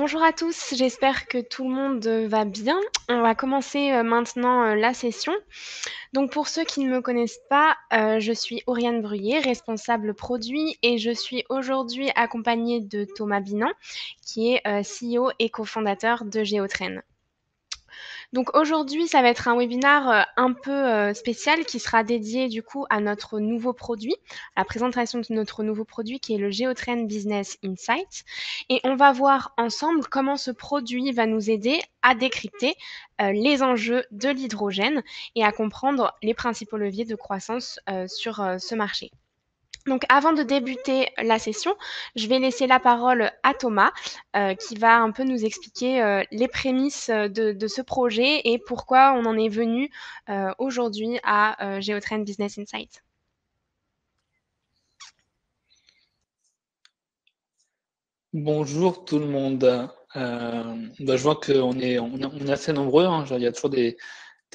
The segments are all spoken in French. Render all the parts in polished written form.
Bonjour à tous, j'espère que tout le monde va bien. On va commencer maintenant la session. Donc pour ceux qui ne me connaissent pas, je suis Oriane Bruyère, responsable produit et je suis aujourd'hui accompagnée de Thomas Binan, qui est CEO et cofondateur de Géotrain. Donc aujourd'hui, ça va être un webinaire un peu spécial qui sera dédié du coup à notre nouveau produit, à la présentation de notre nouveau produit qui est le Géotrain Business Insight. Et on va voir ensemble comment ce produit va nous aider à décrypter les enjeux de l'hydrogène et à comprendre les principaux leviers de croissance sur ce marché. Donc, avant de débuter la session, je vais laisser la parole à Thomas, qui va un peu nous expliquer les prémices de ce projet et pourquoi on en est venu aujourd'hui à Géotrain Business Insight. Bonjour tout le monde. Je vois on est assez nombreux, hein. Il y a toujours des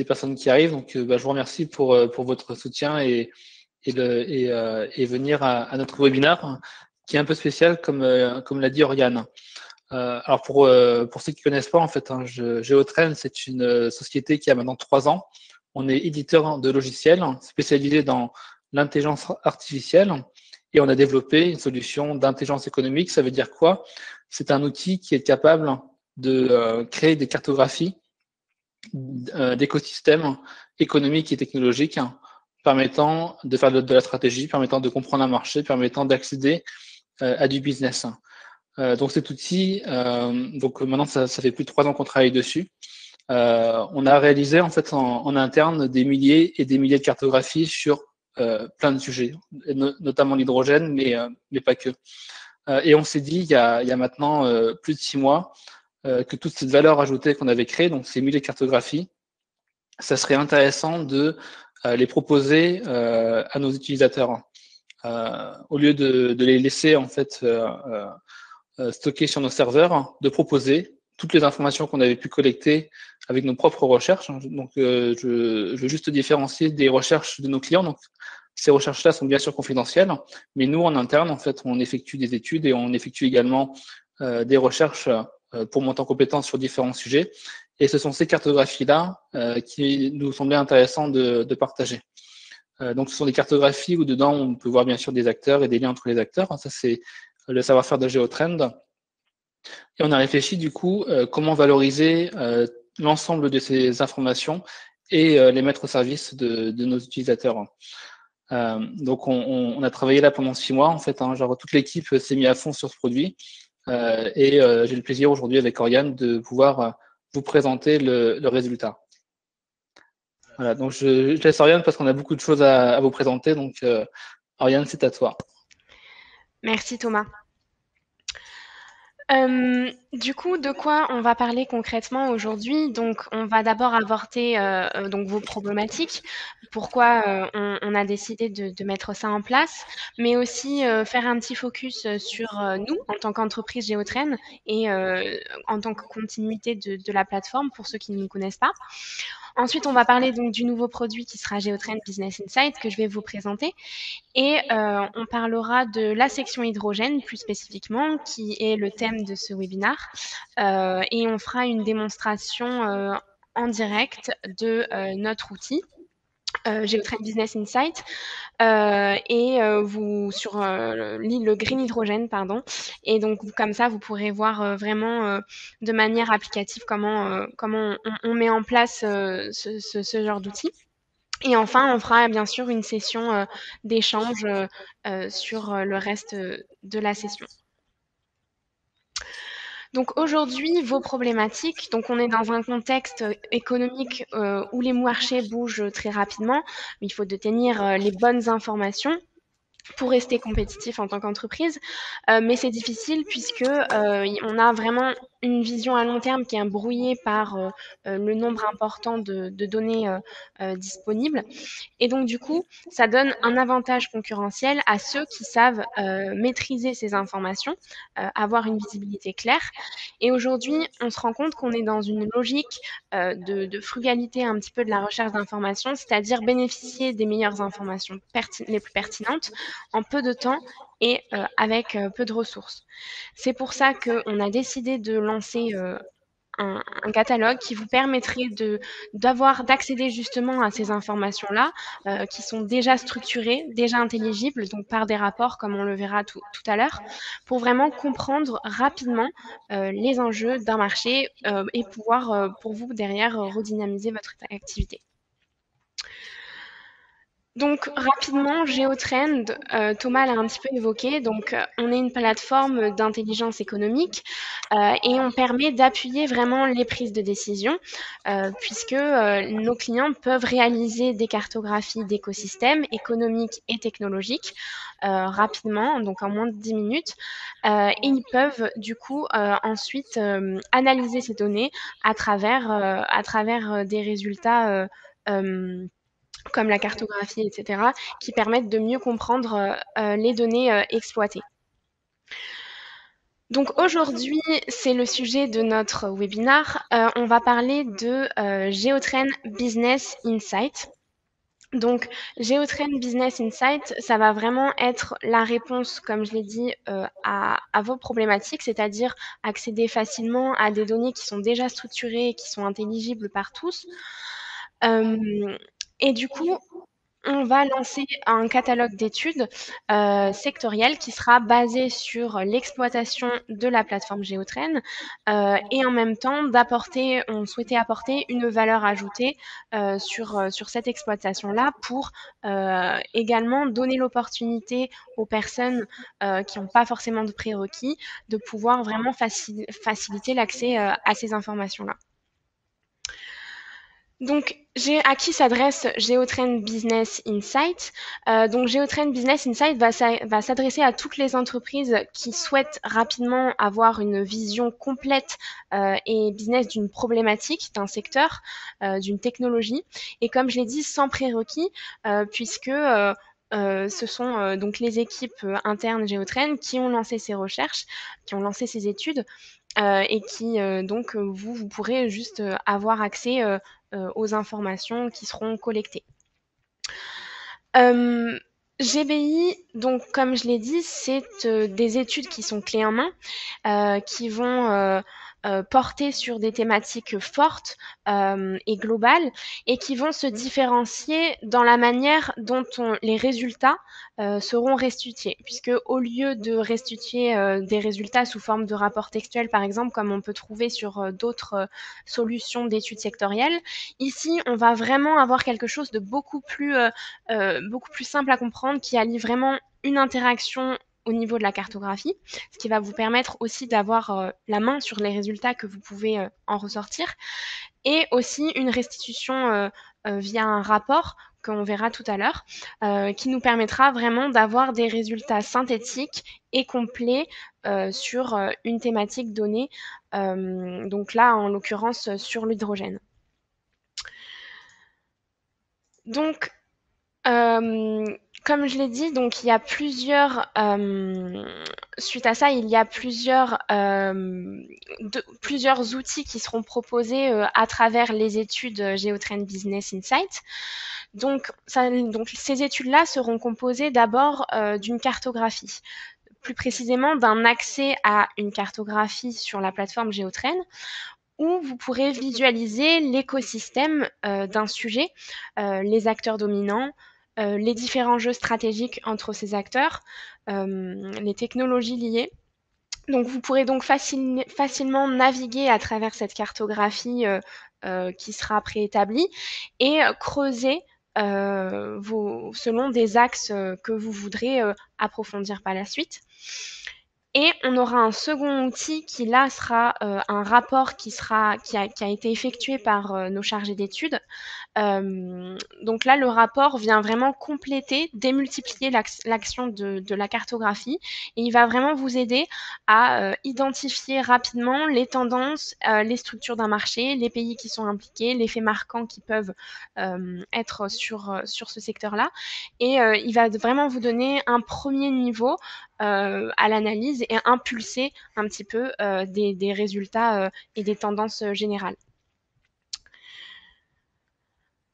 personnes qui arrivent, donc je vous remercie pour votre soutien et venir à notre webinaire qui est un peu spécial comme l'a dit Oriane. Alors pour ceux qui connaissent pas en fait, hein, Géotrain c'est une société qui a maintenant 3 ans. On est éditeur de logiciels spécialisé dans l'intelligence artificielle et on a développé une solution d'intelligence économique. Ça veut dire quoi? C'est un outil qui est capable de créer des cartographies d'écosystèmes économiques et technologiques permettant de faire de la stratégie, permettant de comprendre un marché, permettant d'accéder à du business. Donc cet outil, donc maintenant ça fait plus de 3 ans qu'on travaille dessus. On a réalisé en fait en interne des milliers et des milliers de cartographies sur plein de sujets, notamment l'hydrogène, mais pas que. Et on s'est dit il y a maintenant plus de 6 mois que toute cette valeur ajoutée qu'on avait créée, donc ces milliers de cartographies, ça serait intéressant de les proposer à nos utilisateurs. Au lieu de les laisser en fait stocker sur nos serveurs, de proposer toutes les informations qu'on avait pu collecter avec nos propres recherches. Donc, je veux juste différencier des recherches de nos clients. Donc, ces recherches-là sont bien sûr confidentielles, mais nous, en interne, en fait, on effectue des études et on effectue également des recherches pour monter en compétence sur différents sujets. Et ce sont ces cartographies-là qui nous semblaient intéressantes de partager. Donc, ce sont des cartographies où dedans, on peut voir bien sûr des acteurs et des liens entre les acteurs. Ça, c'est le savoir-faire de Géotrend. Et on a réfléchi du coup comment valoriser l'ensemble de ces informations et les mettre au service de nos utilisateurs. Donc on a travaillé là pendant 6 mois en fait, hein, genre toute l'équipe s'est mise à fond sur ce produit et j'ai le plaisir aujourd'hui avec Oriane de pouvoir vous présenter le résultat. Voilà, donc je laisse Oriane parce qu'on a beaucoup de choses à vous présenter, donc Oriane, c'est à toi. Merci Thomas. Du coup, de quoi on va parler concrètement aujourd'hui? Donc, on va d'abord aborder donc vos problématiques, pourquoi on a décidé de mettre ça en place, mais aussi faire un petit focus sur nous en tant qu'entreprise Géotrain et en tant que continuité de la plateforme pour ceux qui ne nous connaissent pas. Ensuite, on va parler donc du nouveau produit qui sera Géotrain Business Insight que je vais vous présenter. Et on parlera de la section hydrogène plus spécifiquement, qui est le thème de ce webinaire. Et on fera une démonstration en direct de notre outil. Géotrain Business Insight et vous sur le green hydrogène pardon, et donc comme ça vous pourrez voir vraiment de manière applicative comment on met en place ce genre d'outil. Et enfin, on fera bien sûr une session d'échange sur le reste de la session. Donc aujourd'hui, vos problématiques, donc on est dans un contexte économique où les marchés bougent très rapidement, il faut détenir les bonnes informations pour rester compétitif en tant qu'entreprise. Mais c'est difficile puisque on a vraiment une vision à long terme qui est brouillée par le nombre important de données disponibles. Et donc, du coup, ça donne un avantage concurrentiel à ceux qui savent maîtriser ces informations, avoir une visibilité claire. Et aujourd'hui, on se rend compte qu'on est dans une logique de frugalité un petit peu de la recherche d'informations, c'est-à-dire bénéficier des meilleures informations les plus pertinentes en peu de temps et avec peu de ressources. C'est pour ça qu'on a décidé de lancer un catalogue qui vous permettrait d'accéder justement à ces informations-là, qui sont déjà structurées, déjà intelligibles, donc par des rapports, comme on le verra tout à l'heure, pour vraiment comprendre rapidement les enjeux d'un marché et pouvoir, pour vous, derrière, redynamiser votre activité. Donc rapidement, GeoTrend, Thomas l'a un petit peu évoqué. Donc, on est une plateforme d'intelligence économique et on permet d'appuyer vraiment les prises de décision puisque nos clients peuvent réaliser des cartographies d'écosystèmes économiques et technologiques rapidement, donc en moins de 10 minutes. Et ils peuvent du coup ensuite analyser ces données à travers des résultats comme la cartographie, etc., qui permettent de mieux comprendre les données exploitées. Donc aujourd'hui, c'est le sujet de notre webinaire. On va parler de GeoTrend Business Insight. Donc, GeoTrend Business Insight, ça va vraiment être la réponse, comme je l'ai dit, à vos problématiques, c'est-à-dire accéder facilement à des données qui sont déjà structurées et qui sont intelligibles par tous. Et du coup, on va lancer un catalogue d'études sectorielles qui sera basé sur l'exploitation de la plateforme GeoTrend et en même temps on souhaitait apporter une valeur ajoutée sur cette exploitation-là pour également donner l'opportunité aux personnes qui n'ont pas forcément de prérequis de pouvoir vraiment faciliter l'accès à ces informations-là. Donc, à qui s'adresse GeoTrend Business Insight? Donc, GeoTrend Business Insight va s'adresser à toutes les entreprises qui souhaitent rapidement avoir une vision complète et business d'une problématique, d'un secteur, d'une technologie. Et comme je l'ai dit, sans prérequis, puisque ce sont donc les équipes internes GeoTrend qui ont lancé ces recherches, qui ont lancé ces études et qui donc vous pourrez juste avoir accès aux informations qui seront collectées. GBI, donc comme je l'ai dit, c'est des études qui sont clés en main, qui vont porter sur des thématiques fortes et globales et qui vont se différencier dans la manière dont les résultats seront restitués. Puisque au lieu de restituer des résultats sous forme de rapports textuels, par exemple, comme on peut trouver sur d'autres solutions d'études sectorielles, ici, on va vraiment avoir quelque chose de beaucoup plus simple à comprendre, qui allie vraiment une interaction au niveau de la cartographie, ce qui va vous permettre aussi d'avoir la main sur les résultats que vous pouvez en ressortir, et aussi une restitution via un rapport qu'on verra tout à l'heure, qui nous permettra vraiment d'avoir des résultats synthétiques et complets sur une thématique donnée, donc là, en l'occurrence, sur l'hydrogène. Donc, comme je l'ai dit, donc il y a plusieurs suite à ça, il y a plusieurs outils qui seront proposés à travers les études GeoTrend Business Insight. Donc ces études-là seront composées d'abord d'une cartographie, plus précisément d'un accès à une cartographie sur la plateforme GeoTrend, où vous pourrez visualiser l'écosystème d'un sujet, les acteurs dominants, les différents jeux stratégiques entre ces acteurs, les technologies liées. Donc, vous pourrez donc facilement naviguer à travers cette cartographie qui sera préétablie et creuser selon des axes que vous voudrez approfondir par la suite. Et on aura un second outil qui là sera un rapport qui a été effectué par nos chargés d'études. Donc là, le rapport vient vraiment compléter, démultiplier l'action de la cartographie et il va vraiment vous aider à identifier rapidement les tendances, les structures d'un marché, les pays qui sont impliqués, les faits marquants qui peuvent être sur ce secteur-là. Et il va vraiment vous donner un premier niveau à l'analyse et impulser un petit peu des résultats et des tendances générales.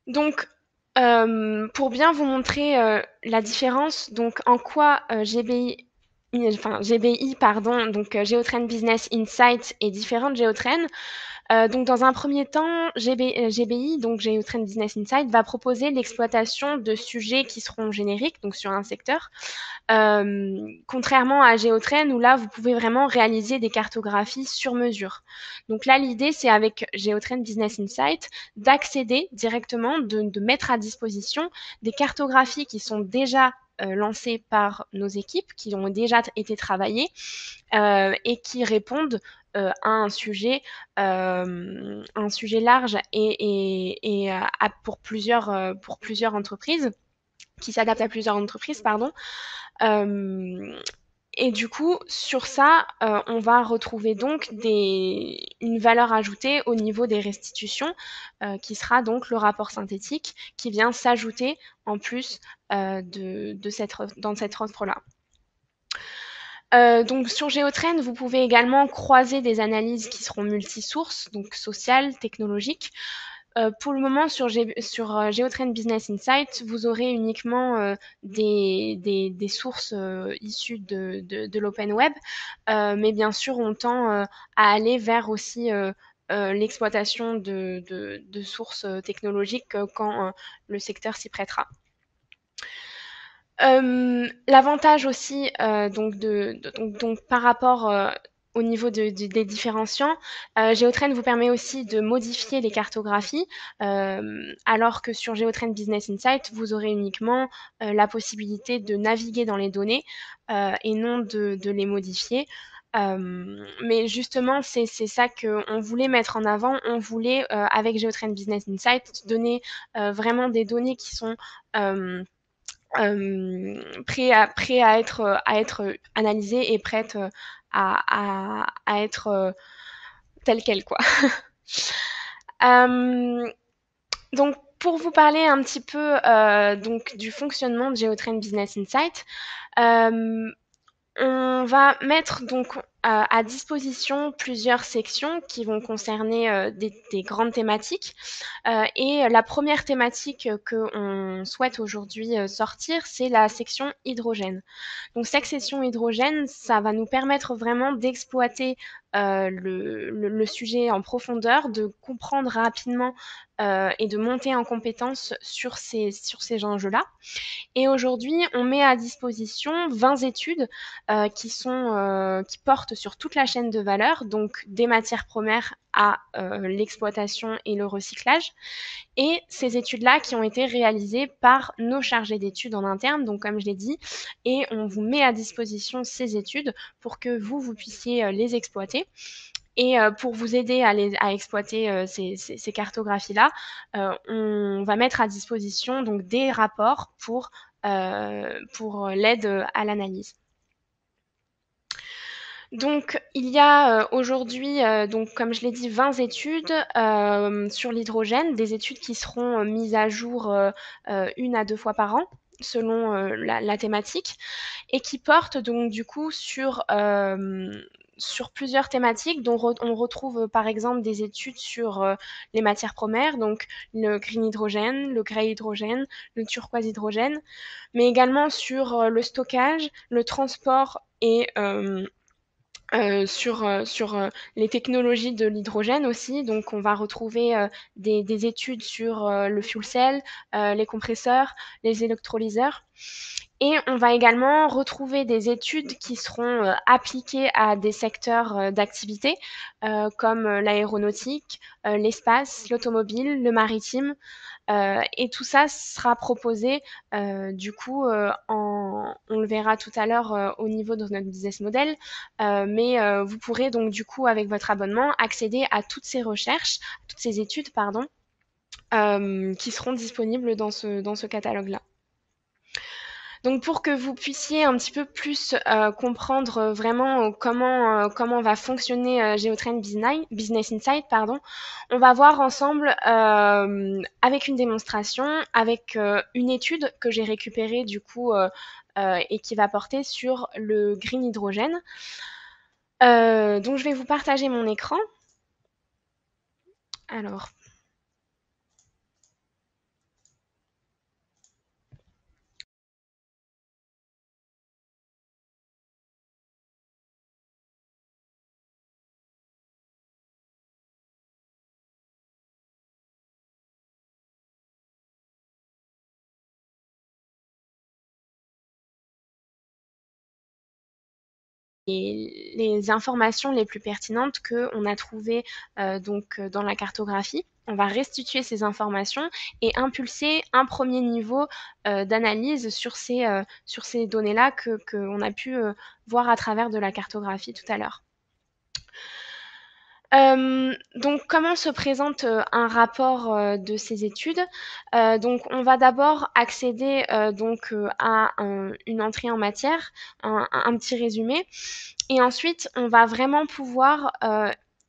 Donc, pour bien vous montrer la différence, donc en quoi GBI enfin GBI, pardon, donc Géotrain Business Insight et différentes géotrains. Donc, dans un premier temps, GBI, donc Géotrain Business Insight, va proposer l'exploitation de sujets qui seront génériques, donc sur un secteur, contrairement à Géotrain où là, vous pouvez vraiment réaliser des cartographies sur mesure. Donc là, l'idée, c'est avec Géotrain Business Insight d'accéder directement, de mettre à disposition des cartographies qui sont déjà lancées par nos équipes, qui ont déjà été travaillées et qui répondent à un sujet large et pour plusieurs entreprises, qui s'adapte à plusieurs entreprises, pardon. Et du coup, sur ça, on va retrouver donc une valeur ajoutée au niveau des restitutions, qui sera donc le rapport synthétique, qui vient s'ajouter en plus dans cette offre-là. Donc sur Géotrain, vous pouvez également croiser des analyses qui seront multisources, donc sociales, technologiques. Pour le moment, sur Géotrain Business Insight, vous aurez uniquement des sources issues de l'open web, mais bien sûr, on tend à aller vers aussi l'exploitation de sources technologiques quand le secteur s'y prêtera. L'avantage aussi, donc par rapport au niveau des différenciants, Géotrain vous permet aussi de modifier les cartographies, alors que sur Géotrain Business Insight, vous aurez uniquement la possibilité de naviguer dans les données et non de les modifier. Mais justement, c'est ça qu'on voulait mettre en avant. On voulait, avec Géotrain Business Insight, donner vraiment des données qui sont prêt à être analysé et prête à être telle quelle, quoi. Donc, pour vous parler un petit peu donc, du fonctionnement de Géotrain Business Insight, on va mettre donc à disposition plusieurs sections qui vont concerner des grandes thématiques. Et la première thématique qu'on souhaite aujourd'hui sortir, c'est la section hydrogène. Donc cette section hydrogène, ça va nous permettre vraiment d'exploiter le sujet en profondeur, de comprendre rapidement et de monter en compétence sur ces enjeux-là. Et aujourd'hui, on met à disposition 20 études qui portent sur toute la chaîne de valeur, donc des matières premières à l'exploitation et le recyclage. Et ces études-là qui ont été réalisées par nos chargés d'études en interne, donc comme je l'ai dit, et on vous met à disposition ces études pour que vous puissiez les exploiter. Et pour vous aider à exploiter ces cartographies-là, on va mettre à disposition donc des rapports pour l'aide à l'analyse. Donc, il y a aujourd'hui, donc, comme je l'ai dit, 20 études sur l'hydrogène, des études qui seront mises à jour 1 à 2 fois par an, selon la thématique, et qui portent donc du coup sur plusieurs thématiques dont on retrouve par exemple des études sur les matières premières, donc le green hydrogène, le grey hydrogène, le turquoise hydrogène, mais également sur le stockage, le transport et sur les technologies de l'hydrogène aussi. Donc, on va retrouver des études sur le fuel cell, les compresseurs, les électrolyseurs. Et on va également retrouver des études qui seront appliquées à des secteurs d'activité comme l'aéronautique, l'espace, l'automobile, le maritime. Et tout ça sera proposé du coup, on le verra tout à l'heure au niveau de notre business model, mais vous pourrez donc du coup avec votre abonnement accéder à toutes ces recherches, toutes ces études, pardon, qui seront disponibles dans ce catalogue-là. Donc pour que vous puissiez un petit peu plus comprendre vraiment comment va fonctionner Géotrain Business Insight, pardon, on va voir ensemble avec une démonstration, avec une étude que j'ai récupérée du coup et qui va porter sur le green hydrogène. Donc je vais vous partager mon écran. Alors, les informations les plus pertinentes qu'on a trouvées donc dans la cartographie. On va restituer ces informations et impulser un premier niveau d'analyse sur ces données-là qu'on a pu voir à travers de la cartographie tout à l'heure. Donc, comment se présente un rapport de ces études? Donc, on va d'abord accéder à une entrée en matière, un petit résumé, et ensuite on va vraiment pouvoir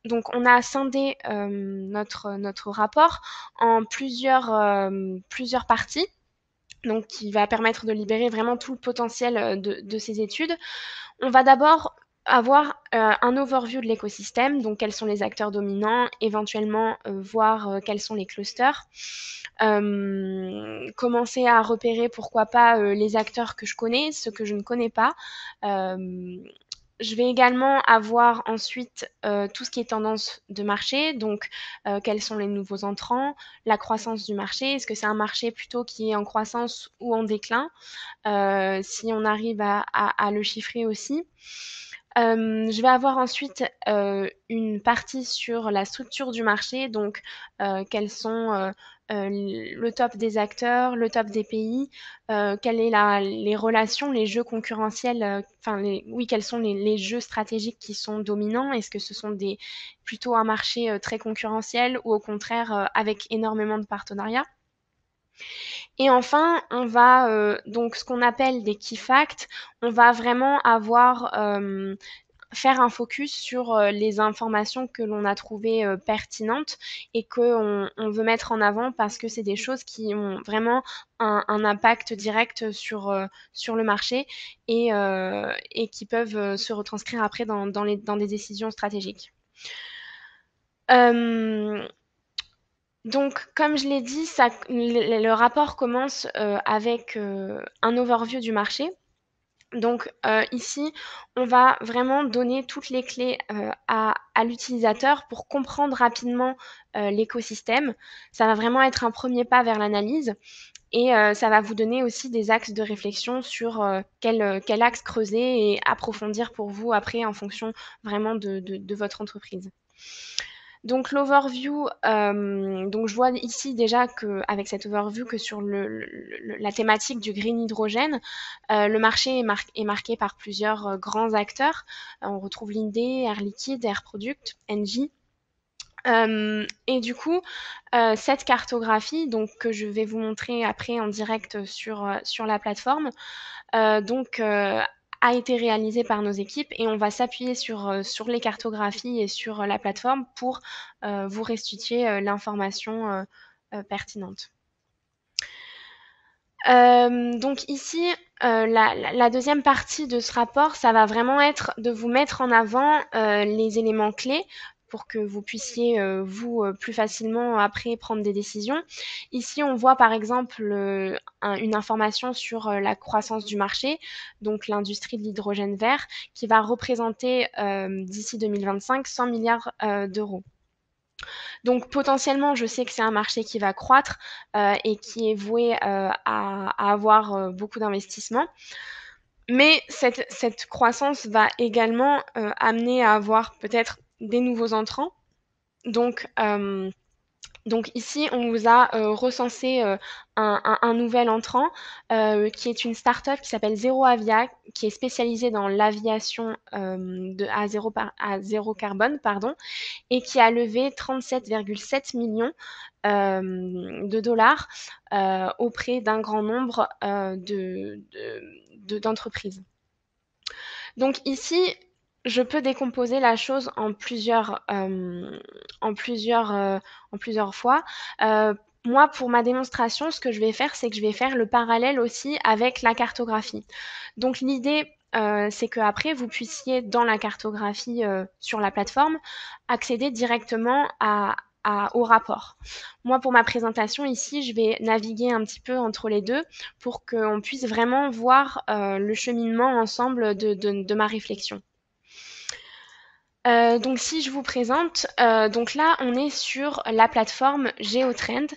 donc on a scindé notre rapport en plusieurs parties, donc qui va permettre de libérer vraiment tout le potentiel de ces études. On va d'abord avoir un overview de l'écosystème, donc quels sont les acteurs dominants, éventuellement voir quels sont les clusters, commencer à repérer pourquoi pas les acteurs que je connais, ceux que je ne connais pas. Je vais également avoir ensuite tout ce qui est tendance de marché, donc quels sont les nouveaux entrants, la croissance du marché, est-ce que c'est un marché plutôt qui est en croissance ou en déclin, si on arrive à le chiffrer aussi. Je vais avoir ensuite une partie sur la structure du marché, donc quels sont le top des acteurs, le top des pays, quelles sont les relations, les jeux concurrentiels, quels sont les jeux stratégiques qui sont dominants, est-ce que ce sont plutôt un marché très concurrentiel ou au contraire avec énormément de partenariats. Et enfin, on va donc ce qu'on appelle des key facts, on va vraiment faire un focus sur les informations que l'on a trouvées pertinentes et qu'on veut mettre en avant parce que c'est des choses qui ont vraiment un impact direct sur le marché et qui peuvent se retranscrire après dans des décisions stratégiques. Donc, comme je l'ai dit, le rapport commence avec un overview du marché. Donc ici, on va vraiment donner toutes les clés à l'utilisateur pour comprendre rapidement l'écosystème. Ça va vraiment être un premier pas vers l'analyse et ça va vous donner aussi des axes de réflexion sur quel axe creuser et approfondir pour vous après en fonction vraiment de votre entreprise. Donc l'overview, donc je vois ici déjà qu'avec cette overview que sur la thématique du green hydrogène, le marché est marqué par plusieurs grands acteurs. On retrouve Linde, Air Liquide, Air Product, Engie. Et du coup, cette cartographie, donc que je vais vous montrer après en direct sur la plateforme, a été réalisée par nos équipes et on va s'appuyer sur les cartographies et sur la plateforme pour vous restituer l'information pertinente. Donc ici, la deuxième partie de ce rapport, ça va vraiment être de vous mettre en avant les éléments clés pour que vous puissiez, plus facilement après prendre des décisions. Ici, on voit par exemple une information sur la croissance du marché, donc l'industrie de l'hydrogène vert, qui va représenter d'ici 2025 100 milliards d'euros. Donc potentiellement, je sais que c'est un marché qui va croître et qui est voué à avoir beaucoup d'investissements. Mais cette croissance va également amener à avoir peut-être des nouveaux entrants. Donc ici, on vous a recensé un nouvel entrant qui est une start-up qui s'appelle Zero Avia, qui est spécialisée dans l'aviation à zéro carbone, et qui a levé 37,7 millions de dollars auprès d'un grand nombre d'entreprises. Donc ici, je peux décomposer la chose en plusieurs fois. Moi, pour ma démonstration, ce que je vais faire, c'est que je vais faire le parallèle aussi avec la cartographie. Donc l'idée, c'est qu'après, vous puissiez, dans la cartographie sur la plateforme, accéder directement au rapport. Moi, pour ma présentation ici, je vais naviguer un petit peu entre les deux pour qu'on puisse vraiment voir le cheminement ensemble de ma réflexion. Donc si je vous présente, donc là on est sur la plateforme GeoTrend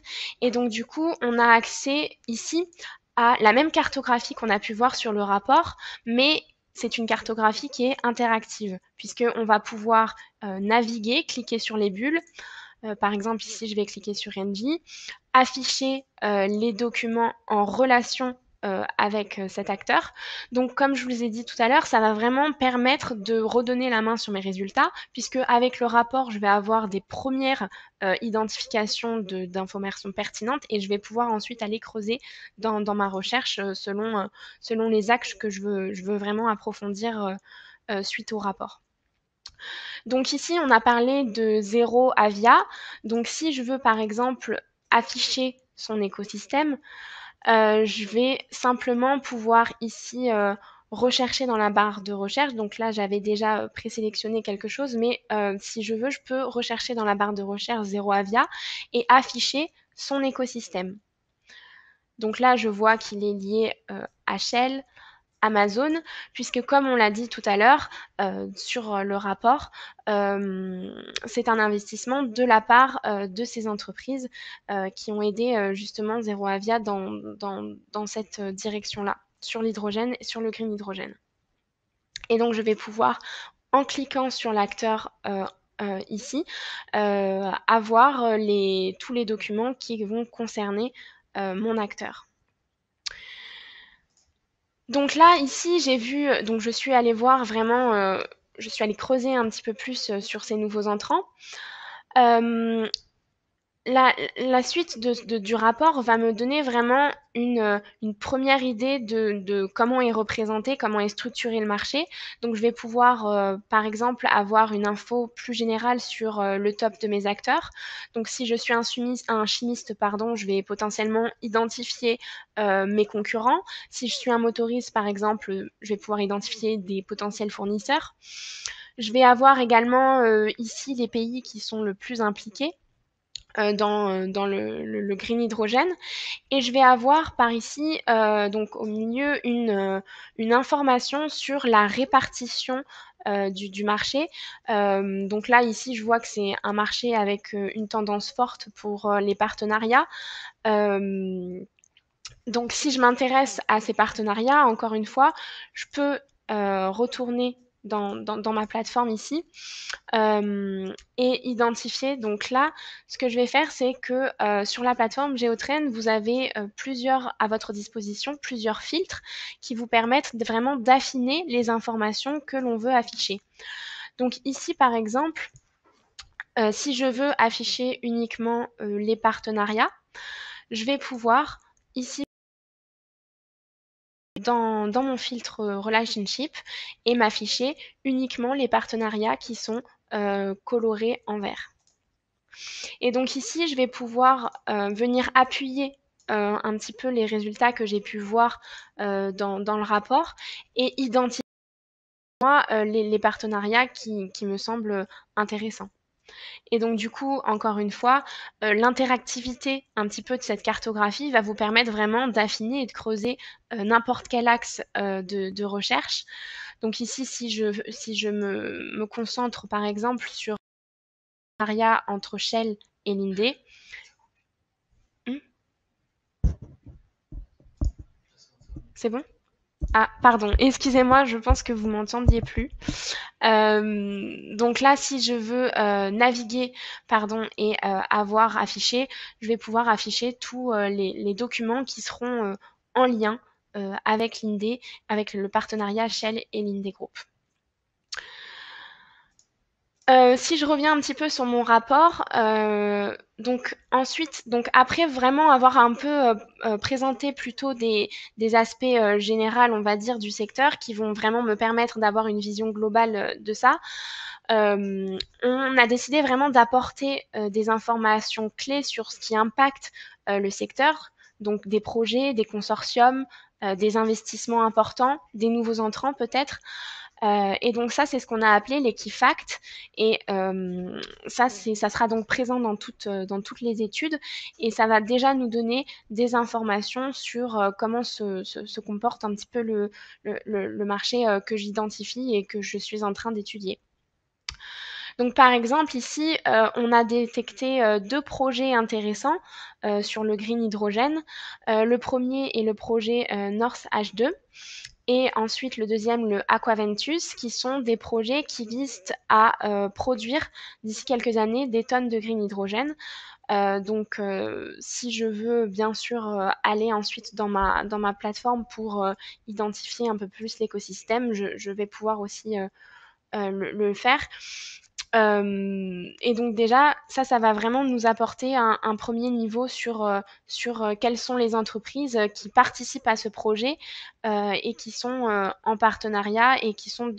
et donc du coup on a accès ici à la même cartographie qu'on a pu voir sur le rapport, mais c'est une cartographie qui est interactive, puisqu'on va pouvoir naviguer, cliquer sur les bulles. Par exemple, ici, je vais cliquer sur Envy, afficher les documents en relation avec cet acteur. Donc, comme je vous ai dit tout à l'heure, ça va vraiment permettre de redonner la main sur mes résultats, puisque avec le rapport, je vais avoir des premières identifications d'informations pertinentes et je vais pouvoir ensuite aller creuser dans ma recherche selon les axes que je veux vraiment approfondir suite au rapport. Donc ici, on a parlé de zéro Avia. Donc si je veux, par exemple, afficher son écosystème, je vais simplement pouvoir ici rechercher dans la barre de recherche. Donc là, j'avais déjà présélectionné quelque chose, mais si je veux, je peux rechercher dans la barre de recherche zéro Avia et afficher son écosystème. Donc là, je vois qu'il est lié à Shell, Amazon, puisque comme on l'a dit tout à l'heure sur le rapport, c'est un investissement de la part de ces entreprises qui ont aidé justement Zero Avia dans cette direction-là, sur l'hydrogène et sur le green hydrogène. Et donc, je vais pouvoir, en cliquant sur l'acteur ici, avoir tous les documents qui vont concerner mon acteur. Donc là, ici, j'ai vu, donc je suis allée voir vraiment, je suis allée creuser un petit peu plus sur ces nouveaux entrants. La suite du rapport va me donner vraiment une première idée de comment est représenté, comment est structuré le marché. Donc, je vais pouvoir, par exemple, avoir une info plus générale sur le top de mes acteurs. Donc, si je suis un chimiste, pardon, je vais potentiellement identifier mes concurrents. Si je suis un motoriste, par exemple, je vais pouvoir identifier des potentiels fournisseurs. Je vais avoir également ici les pays qui sont le plus impliqués dans le green hydrogène. Et je vais avoir par ici, donc au milieu, une information sur la répartition du marché. Donc là, ici, je vois que c'est un marché avec une tendance forte pour les partenariats. Donc si je m'intéresse à ces partenariats, encore une fois, je peux retourner dans ma plateforme ici et identifier. Donc là, ce que je vais faire, c'est que sur la plateforme GeoTrend, vous avez à votre disposition plusieurs filtres qui vous permettent vraiment d'affiner les informations que l'on veut afficher. Donc ici, par exemple, si je veux afficher uniquement les partenariats, je vais pouvoir ici dans mon filtre relationship et m'afficher uniquement les partenariats qui sont colorés en vert. Et donc ici, je vais pouvoir venir appuyer un petit peu les résultats que j'ai pu voir dans le rapport et identifier les partenariats qui me semblent intéressants. Et donc, du coup, encore une fois, l'interactivité un petit peu de cette cartographie va vous permettre vraiment d'affiner et de creuser n'importe quel axe de recherche. Donc ici, si je me concentre, par exemple, sur le partenariat entre Shell et Linde. C'est bon? Ah, pardon, excusez-moi, je pense que vous m'entendiez plus. Donc là, si je veux naviguer, pardon, et avoir affiché, je vais pouvoir afficher tous les documents qui seront en lien avec Linde, avec le partenariat Shell et Linde Group. Si je reviens un petit peu sur mon rapport, donc après vraiment avoir un peu présenté plutôt des aspects généraux, on va dire, du secteur qui vont vraiment me permettre d'avoir une vision globale de ça. On a décidé vraiment d'apporter des informations clés sur ce qui impacte le secteur, donc des projets, des consortiums, des investissements importants, des nouveaux entrants peut-être. Et donc ça, c'est ce qu'on a appelé les key facts. Et ça sera donc présent dans toutes les études. Et ça va déjà nous donner des informations sur comment se comporte un petit peu le marché que j'identifie et que je suis en train d'étudier. Donc, par exemple, ici, on a détecté deux projets intéressants sur le green hydrogène. Le premier est le projet North H2. et ensuite le deuxième, le Aquaventus, qui sont des projets qui visent à produire d'ici quelques années des tonnes de green hydrogène. Donc, si je veux bien sûr aller ensuite dans ma plateforme pour identifier un peu plus l'écosystème, je vais pouvoir aussi le faire. Et donc déjà, ça va vraiment nous apporter un premier niveau sur quelles sont les entreprises qui participent à ce projet et qui sont en partenariat et qui sont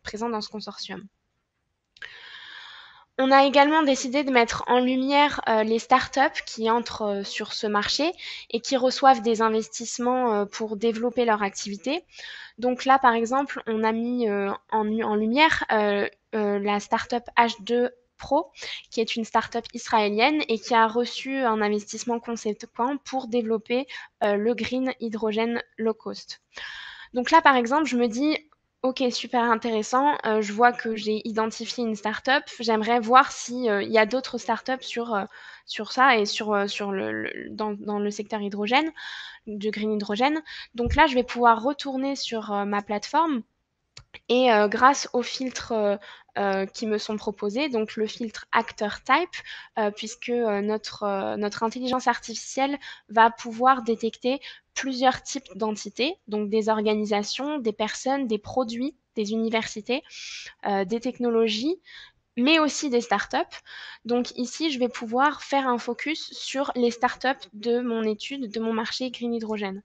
présentes dans ce consortium. On a également décidé de mettre en lumière les startups qui entrent sur ce marché et qui reçoivent des investissements pour développer leur activité. Donc là, par exemple, on a mis en lumière la startup H2 Pro, qui est une startup israélienne et qui a reçu un investissement conséquent pour développer le green hydrogène low cost. Donc là, par exemple, je me dis, ok, super intéressant, je vois que j'ai identifié une startup, j'aimerais voir s'il y a d'autres startups sur ça et dans le secteur hydrogène, de green hydrogène. Donc là, je vais pouvoir retourner sur ma plateforme et grâce aux filtres qui me sont proposés, donc le filtre Actor Type, puisque notre intelligence artificielle va pouvoir détecter plusieurs types d'entités, donc des organisations, des personnes, des produits, des universités, des technologies, mais aussi des startups. Donc ici, je vais pouvoir faire un focus sur les startups de mon étude, de mon marché green hydrogène.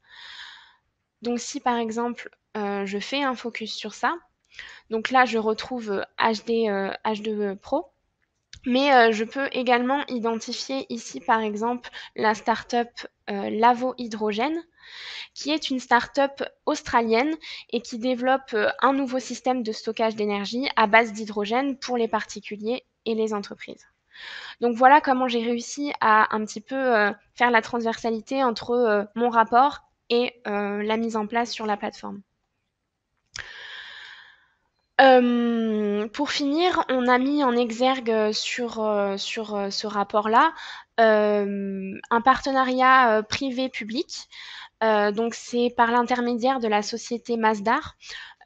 Donc si par exemple, je fais un focus sur ça, donc là, je retrouve H2 Pro. Mais je peux également identifier ici, par exemple, la startup Lavo Hydrogène, qui est une startup australienne et qui développe un nouveau système de stockage d'énergie à base d'hydrogène pour les particuliers et les entreprises. Donc voilà comment j'ai réussi à un petit peu faire la transversalité entre mon rapport et la mise en place sur la plateforme. Pour finir, on a mis en exergue sur ce rapport-là un partenariat privé-public. Donc c'est par l'intermédiaire de la société Masdar.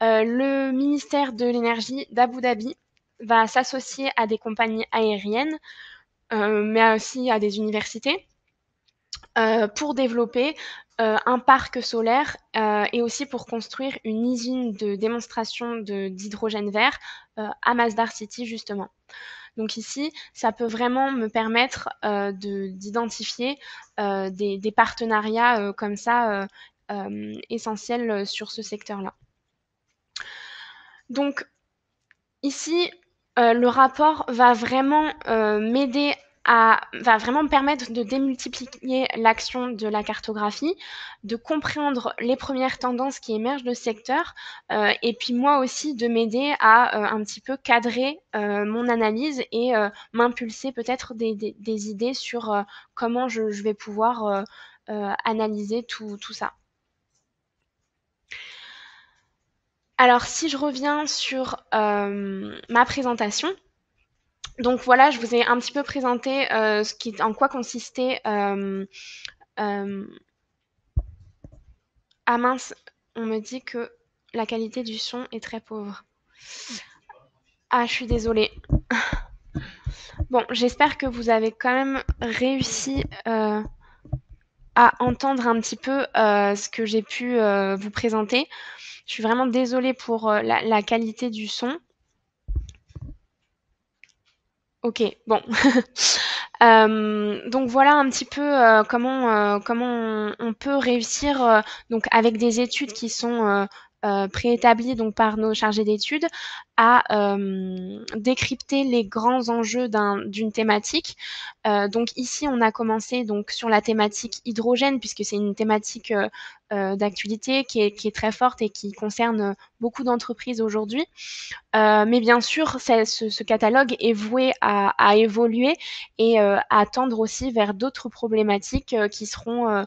Le ministère de l'énergie d'Abu Dhabi va s'associer à des compagnies aériennes, mais aussi à des universités, pour développer un parc solaire et aussi pour construire une usine de démonstration d'hydrogène vert à Masdar City, justement. Donc ici, ça peut vraiment me permettre d'identifier des partenariats comme ça essentiels sur ce secteur-là. Donc ici, le rapport va vraiment m'aider va vraiment me permettre de démultiplier l'action de la cartographie, de comprendre les premières tendances qui émergent de ce secteur, et puis moi aussi de m'aider à un petit peu cadrer mon analyse et m'impulser peut-être des idées sur comment je vais pouvoir analyser tout ça. Alors, si je reviens sur ma présentation, donc voilà, je vous ai un petit peu présenté en quoi consistait. Ah mince, on me dit que la qualité du son est très pauvre. Ah, je suis désolée. Bon, j'espère que vous avez quand même réussi à entendre un petit peu ce que j'ai pu vous présenter. Je suis vraiment désolée pour la qualité du son. Ok, bon. Donc voilà un petit peu comment on peut réussir donc avec des études qui sont préétablies donc par nos chargés d'études à décrypter les grands enjeux d'une thématique. Donc ici on a commencé donc sur la thématique hydrogène puisque c'est une thématique d'actualité qui est très forte et qui concerne beaucoup d'entreprises aujourd'hui. Mais bien sûr, ce catalogue est voué à évoluer et à tendre aussi vers d'autres problématiques qui seront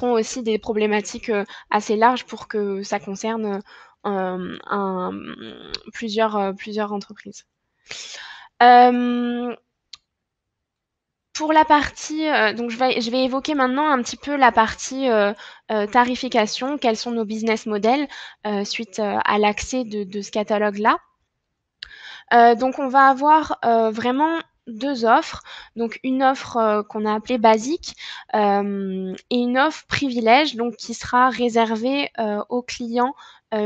aussi des problématiques assez larges pour que ça concerne plusieurs entreprises. Pour la partie, donc je vais évoquer maintenant un petit peu la partie tarification. Quels sont nos business models suite à l'accès de ce catalogue-là. Donc on va avoir vraiment deux offres. Donc une offre qu'on a appelée basique et une offre privilège, donc qui sera réservée aux clients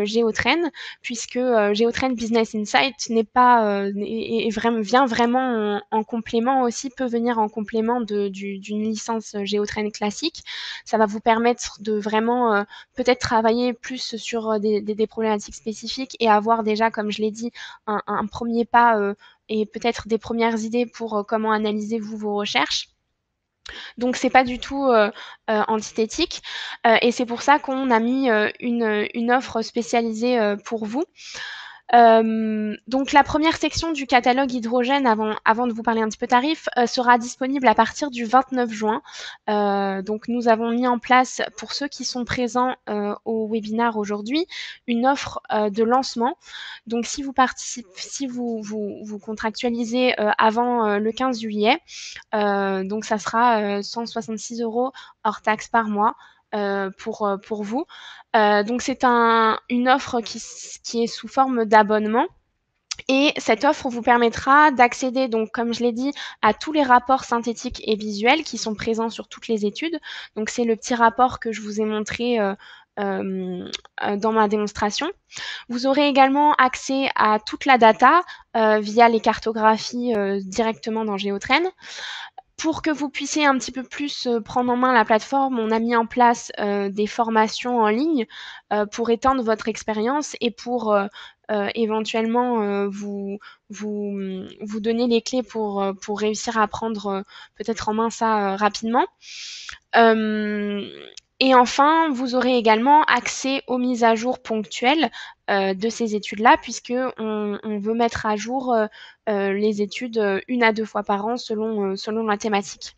Géotrain, puisque Géotrain Business Insight n'est pas vient vraiment en complément aussi, peut venir en complément d'une licence Géotrain classique. Ça va vous permettre de vraiment peut-être travailler plus sur des problématiques spécifiques et avoir déjà, comme je l'ai dit, un premier pas et peut-être des premières idées pour comment analyser vous vos recherches. Donc c'est pas du tout antithétique et c'est pour ça qu'on a mis une offre spécialisée pour vous. Donc la première section du catalogue hydrogène, avant de vous parler un petit peu tarifs, sera disponible à partir du 29 juin. Donc nous avons mis en place, pour ceux qui sont présents au webinaire aujourd'hui, une offre de lancement. Donc si vous participez, si vous contractualisez avant le 15 juillet, donc ça sera 166 € hors taxe par mois. Pour vous. Donc c'est une offre qui est sous forme d'abonnement. Et cette offre vous permettra d'accéder, donc comme je l'ai dit, à tous les rapports synthétiques et visuels qui sont présents sur toutes les études. Donc c'est le petit rapport que je vous ai montré dans ma démonstration. Vous aurez également accès à toute la data via les cartographies directement dans Géotrain. Pour que vous puissiez un petit peu plus prendre en main la plateforme, on a mis en place des formations en ligne pour étendre votre expérience et pour éventuellement vous donner les clés pour réussir à prendre peut-être en main ça rapidement. Et enfin, vous aurez également accès aux mises à jour ponctuelles de ces études-là, puisque on veut mettre à jour les études 1 à 2 fois par an selon la thématique.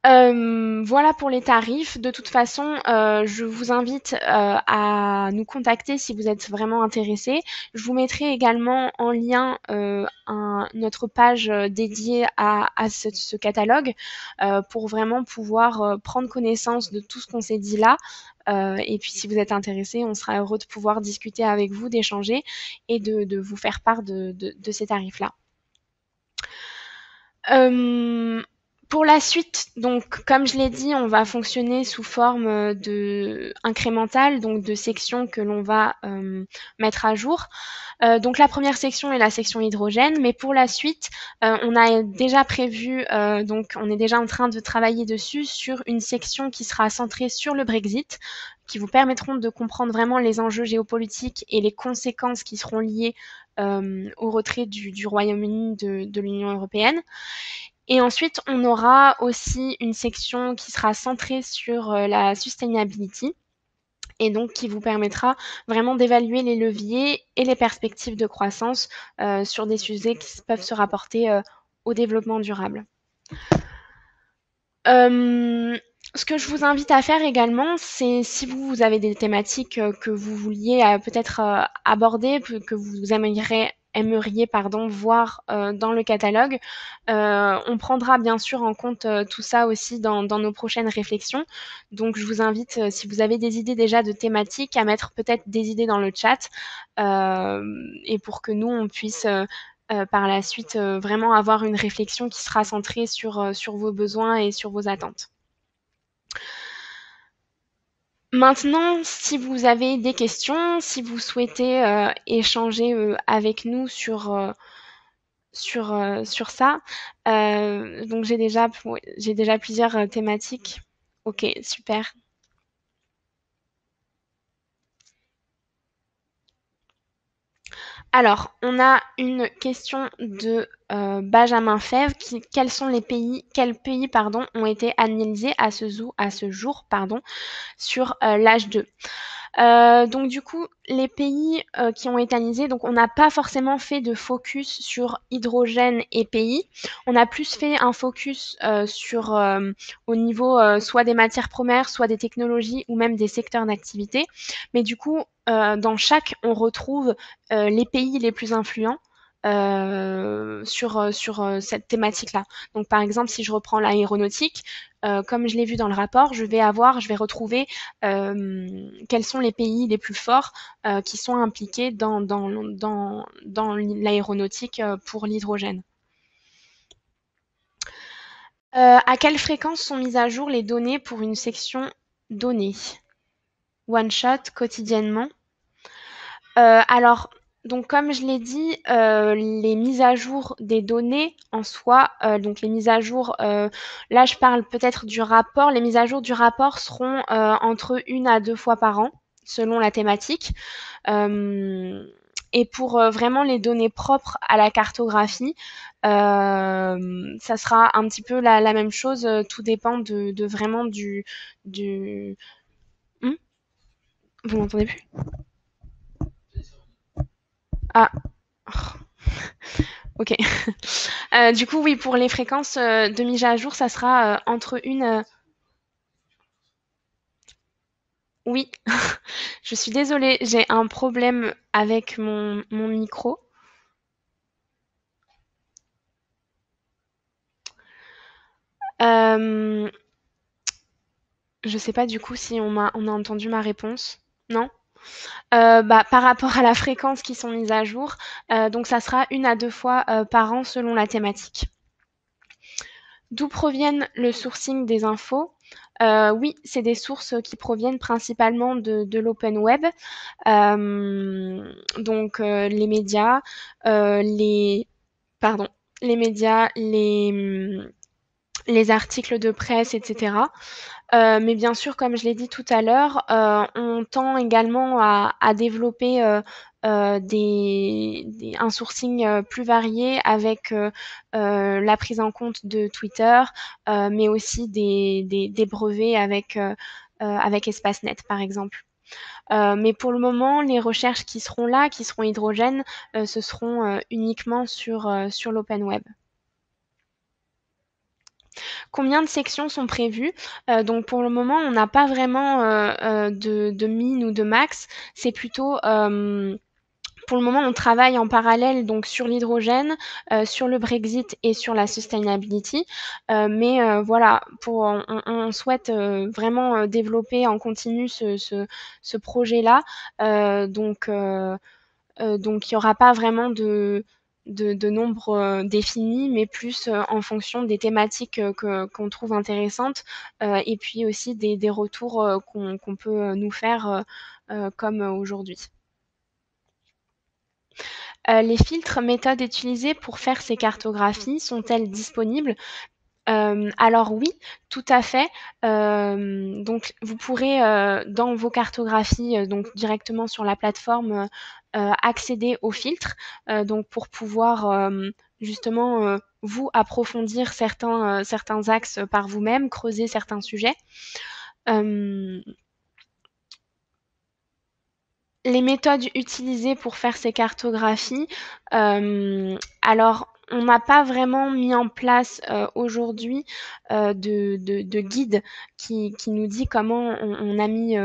Voilà pour les tarifs. De toute façon, je vous invite à nous contacter si vous êtes vraiment intéressé. Je vous mettrai également en lien notre page dédiée à ce catalogue pour vraiment pouvoir prendre connaissance de tout ce qu'on s'est dit là. Et puis si vous êtes intéressé, on sera heureux de pouvoir discuter avec vous, d'échanger et de vous faire part de ces tarifs-là. Pour la suite, donc comme je l'ai dit, on va fonctionner sous forme de incrémentale, donc de sections que l'on va mettre à jour. Donc la première section est la section hydrogène, mais pour la suite, on a déjà prévu, donc on est déjà en train de travailler dessus sur une section qui sera centrée sur le Brexit, qui vous permettront de comprendre vraiment les enjeux géopolitiques et les conséquences qui seront liées au retrait du Royaume-Uni de l'Union européenne. Et ensuite, on aura aussi une section qui sera centrée sur la sustainability et donc qui vous permettra vraiment d'évaluer les leviers et les perspectives de croissance sur des sujets qui peuvent se rapporter au développement durable. Ce que je vous invite à faire également, c'est si vous avez des thématiques que vous vouliez peut-être aborder, que vous aimeriez voir dans le catalogue. On prendra bien sûr en compte tout ça aussi dans nos prochaines réflexions. Donc je vous invite, si vous avez des idées déjà de thématiques, à mettre peut-être des idées dans le chat et pour que nous, on puisse par la suite vraiment avoir une réflexion qui sera centrée sur vos besoins et sur vos attentes. Maintenant, si vous avez des questions, si vous souhaitez échanger avec nous sur ça, donc j'ai déjà plusieurs thématiques. Ok, super. Alors, on a une question de Benjamin Fèvre. Quels pays ont été analysés à ce jour sur l'H2 ? Donc du coup, les pays qui ont été analysés, donc on n'a pas forcément fait de focus sur hydrogène et pays. On a plus fait un focus sur au niveau soit des matières premières, soit des technologies ou même des secteurs d'activité. Mais du coup, dans chaque, on retrouve les pays les plus influents. sur cette thématique-là. Donc, par exemple, si je reprends l'aéronautique, comme je l'ai vu dans le rapport, je vais retrouver quels sont les pays les plus forts qui sont impliqués dans l'aéronautique pour l'hydrogène. À quelle fréquence sont mises à jour les données pour une section donnée? One shot, quotidiennement? Alors, donc comme je l'ai dit, les mises à jour des données en soi, donc les mises à jour, là je parle peut-être du rapport. Les mises à jour du rapport seront entre 1 à 2 fois par an, selon la thématique. Et pour vraiment les données propres à la cartographie, ça sera un petit peu la même chose. Tout dépend de vraiment du... Hmm. Vous m'entendez plus? Ah, ok. Du coup, oui, pour les fréquences de mise à jour, ça sera entre une... Oui, je suis désolée, j'ai un problème avec mon micro. Je sais pas du coup si on a entendu ma réponse. Non? Par rapport à la fréquence qui sont mises à jour, donc ça sera 1 à 2 fois par an selon la thématique. D'où proviennent le sourcing des infos? Oui, c'est des sources qui proviennent principalement de l'open web. Donc les médias, les pardon, les médias, les articles de presse, etc. Mais bien sûr, comme je l'ai dit tout à l'heure, on tend également à développer un sourcing plus varié avec la prise en compte de Twitter, mais aussi des brevets avec EspaceNet, par exemple. Mais pour le moment, les recherches qui seront là, qui seront hydrogène, ce seront uniquement sur l'open web. Combien de sections sont prévues? Donc pour le moment, on n'a pas vraiment de min ou de max. C'est plutôt pour le moment, on travaille en parallèle donc sur l'hydrogène, sur le Brexit et sur la sustainability. Mais voilà, on souhaite vraiment développer en continu ce projet-là. Donc, il n'y aura pas vraiment de nombre défini, mais plus en fonction des thématiques qu'on trouve intéressantes et puis aussi des retours qu'on peut nous faire comme aujourd'hui. Les filtres, méthodes utilisées pour faire ces cartographies sont-elles disponibles? Alors oui, tout à fait. Donc vous pourrez dans vos cartographies, donc directement sur la plateforme, accéder aux filtres, donc pour pouvoir justement vous approfondir certains axes par vous-même, creuser certains sujets. Les méthodes utilisées pour faire ces cartographies, alors on n'a pas vraiment mis en place aujourd'hui de guide qui nous dit comment on a mis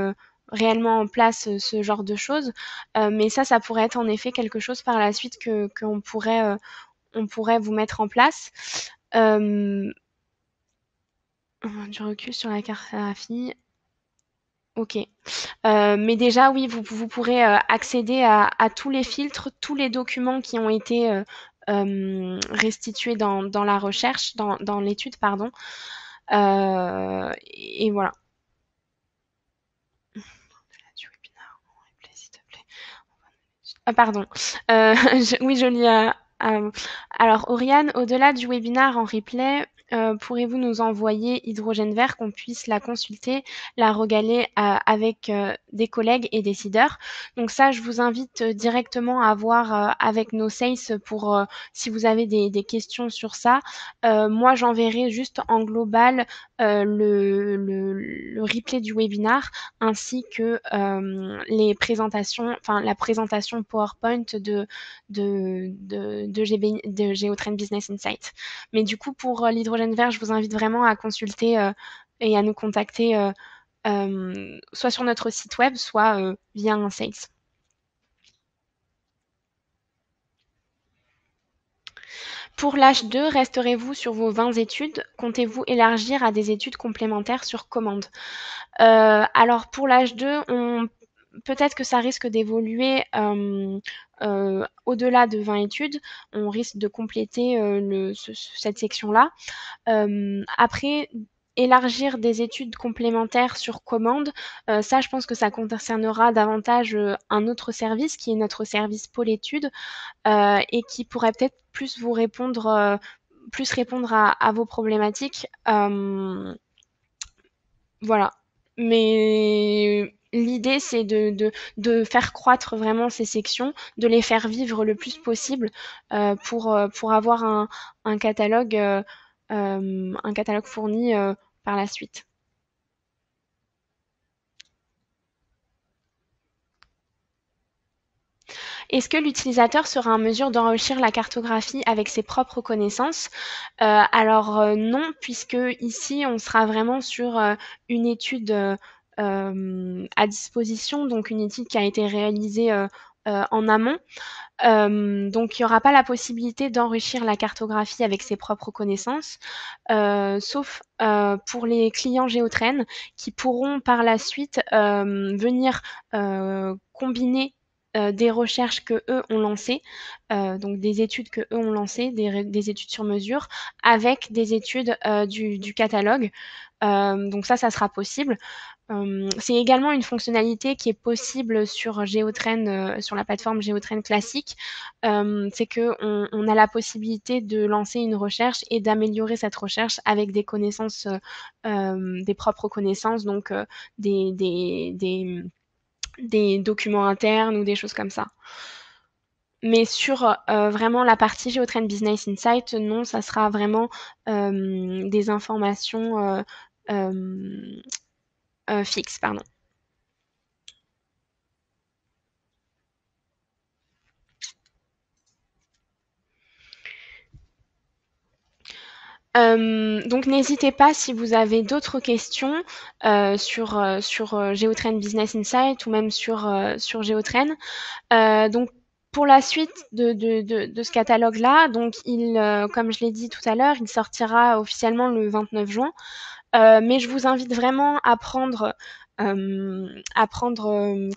réellement en place ce genre de choses. Mais ça pourrait être en effet quelque chose par la suite qu'on pourrait vous mettre en place. Du recul sur la cartographie. Ok. Mais déjà, oui, vous pourrez accéder à tous les filtres, tous les documents qui ont été restitués dans la recherche, dans l'étude, pardon. Et voilà. Ah, pardon. Oui, je lis. Alors, Oriane, au-delà du webinaire en replay, pourrez-vous nous envoyer Hydrogène Vert, qu'on puisse la consulter, la regaler avec des collègues et décideurs? Donc ça, je vous invite directement à voir avec nos sales pour si vous avez des questions sur ça. Moi, j'enverrai juste en global le replay du webinaire ainsi que les présentations, enfin la présentation PowerPoint de Geotrend Business Insight. Mais du coup, pour l'hydrogène vert, je vous invite vraiment à consulter et à nous contacter soit sur notre site web, soit via un sales. Pour l'H2, resterez-vous sur vos 20 études? Comptez-vous élargir à des études complémentaires sur commande? Alors pour l'H2, peut-être que ça risque d'évoluer au-delà de 20 études. On risque de compléter cette section-là. Après, élargir des études complémentaires sur commande, ça, je pense que ça concernera davantage un autre service qui est notre service pôle études et qui pourrait peut-être plus répondre à vos problématiques. Voilà. Mais l'idée, c'est de faire croître vraiment ces sections, de les faire vivre le plus possible pour avoir un catalogue fourni par la suite. Est-ce que l'utilisateur sera en mesure d'enrichir la cartographie avec ses propres connaissances? Alors non, puisque ici on sera vraiment sur une étude à disposition, donc une étude qui a été réalisée en amont. Donc il n'y aura pas la possibilité d'enrichir la cartographie avec ses propres connaissances, sauf pour les clients Géotrain qui pourront par la suite venir combiner des recherches que eux ont lancées, donc des études que eux ont lancées, des études sur mesure, avec des études du catalogue. Donc ça sera possible. C'est également une fonctionnalité qui est possible sur Géotrain, sur la plateforme Géotrain classique. C'est qu'on a la possibilité de lancer une recherche et d'améliorer cette recherche avec des connaissances, des propres connaissances, donc des, des, des, des documents internes ou des choses comme ça. Mais sur vraiment la partie Géotrain Business Insight, non, ça sera vraiment des informations fixes, pardon. Donc n'hésitez pas si vous avez d'autres questions sur Géotrain Business Insight ou même sur Géotrain. Donc pour la suite de ce catalogue-là, donc comme je l'ai dit tout à l'heure, il sortira officiellement le 29 juin. Mais je vous invite vraiment à prendre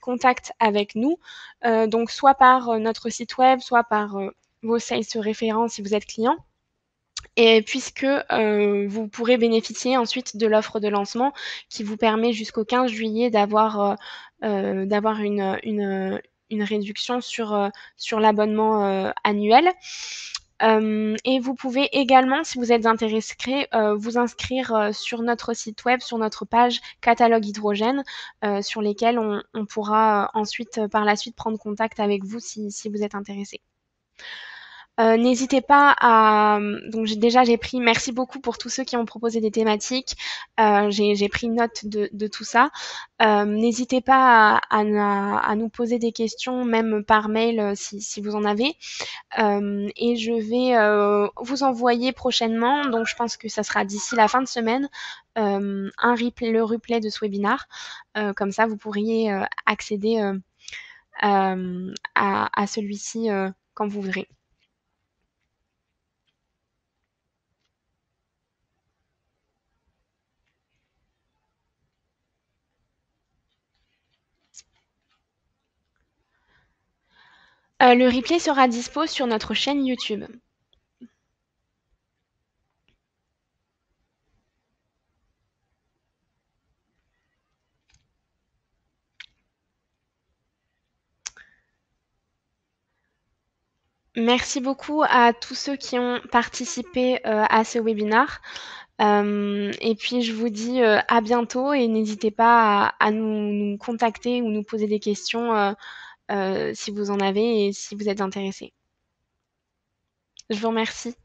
contact avec nous, donc soit par notre site web, soit par vos sales référents si vous êtes client. Et puisque vous pourrez bénéficier ensuite de l'offre de lancement qui vous permet jusqu'au 15 juillet d'avoir une réduction sur l'abonnement annuel. Et vous pouvez également, si vous êtes intéressé, vous inscrire sur notre site web, sur notre page catalogue hydrogène, sur lesquelles on pourra ensuite, par la suite, prendre contact avec vous si vous êtes intéressé. N'hésitez pas à donc j'ai pris merci beaucoup pour tous ceux qui ont proposé des thématiques. J'ai pris note de tout ça. N'hésitez pas à nous poser des questions, même par mail si vous en avez. Et je vais vous envoyer prochainement, donc je pense que ça sera d'ici la fin de semaine, le replay de ce webinaire. Comme ça, vous pourriez accéder à celui-ci quand vous voudrez. Le replay sera dispo sur notre chaîne YouTube. Merci beaucoup à tous ceux qui ont participé à ce webinaire. Et puis je vous dis à bientôt et n'hésitez pas à nous contacter ou nous poser des questions si vous en avez et si vous êtes intéressés. Je vous remercie.